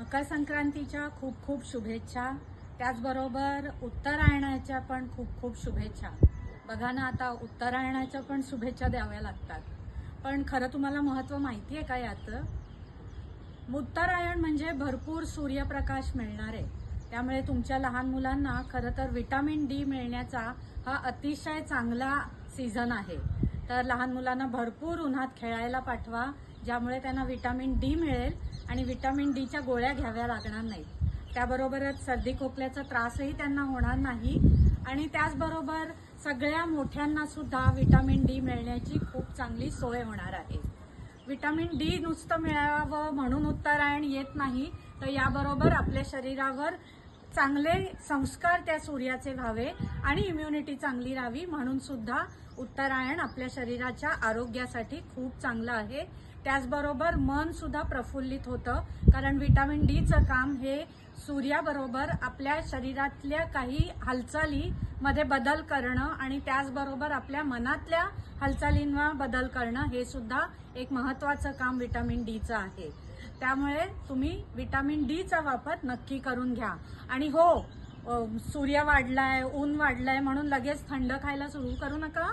मकर संक्रांतीच्या खूप खूप शुभेच्छा. त्याचबरोबर उत्तरायणाच्या पण खूप खूप शुभेच्छा. बघा ना, आता उत्तरायणाच्या पण शुभेच्छा द्याव्या लागतात. पण खरं तुम्हाला महत्त्व माहिती आहे का याचं? उत्तरायण म्हणजे भरपूर सूर्यप्रकाश मिळणार आहे. त्यामुळे तुमच्या लहान मुलांना खरं तर विटामिन डी मिळण्याचा हा अतिशय चांगला सीझन आहे. तर लहान मुलांना भरपूर उन्हात खेळायला पाठवा, ज्यामुळे त्यांना विटामिन डी मिळेल आणि विटामिन डीच्या गोळ्या घ्याव्या लागणार नाहीत. त्याबरोबरच सर्दी खोकल्याचा त्रासही त्यांना होणार नाही आणि त्याचबरोबर सगळ्या मोठ्यांना सुद्धा विटामिन डी मिळण्याची खूप चांगली सोय होणार आहे. विटामिन डी नुसतं मिळावं म्हणून उत्तरायण येत नाही, तर याबरोबर आपल्या शरीरावर चांगले संस्कार त्या सूर्याचे व्हावे आणि इम्युनिटी चांगली राहावी म्हणून सुद्धा उत्तरायण आपल्या शरीराच्या आरोग्यासाठी खूप चांगलं आहे. त्याचबरोबर मन सुद्धा प्रफुल्लित होतं, कारण विटामिन डीचं काम हे सूर्याबरोबर आपल्या शरीरातल्या काही हालचालीमध्ये बदल करणं आणि त्याचबरोबर आपल्या मनातल्या हालचालींवर बदल करणं हे सुद्धा एक महत्त्वाचं काम विटामिन डीचं आहे. त्यामुळे तुम्ही विटामिन डीचा वापर नक्की करून घ्या. आणि हो, सूर्य वाढलाय, ऊन वाढलंय म्हणून लगेच थंड खायला सुरू करू नका.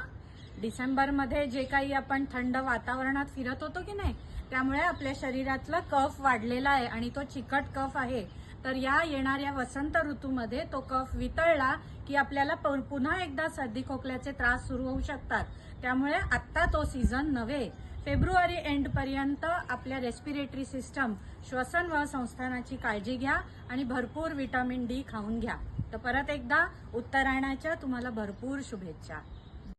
डिसेंबरमध्ये जे काही आपण थंड वातावरणात फिरत होतो की नाही, त्यामुळे आपल्या शरीरातला कफ वाढलेला आहे आणि तो चिकट कफ आहे. तर या येणाऱ्या वसंत ऋतूमध्ये तो कफ वितळला की आपल्याला पुन्हा एकदा सर्दी खोकल्याचे त्रास सुरू होऊ शकतात. त्यामुळे आत्ता तो सीझन नव्हे, फेब्रुवारी एंडपर्यंत आपल्या रेस्पिरेटरी सिस्टम श्वसन व संस्थानाची काळजी घ्या आणि भरपूर विटामिन डी खाऊन घ्या. तर परत एकदा उत्तरायणाच्या तुम्हाला भरपूर शुभेच्छा.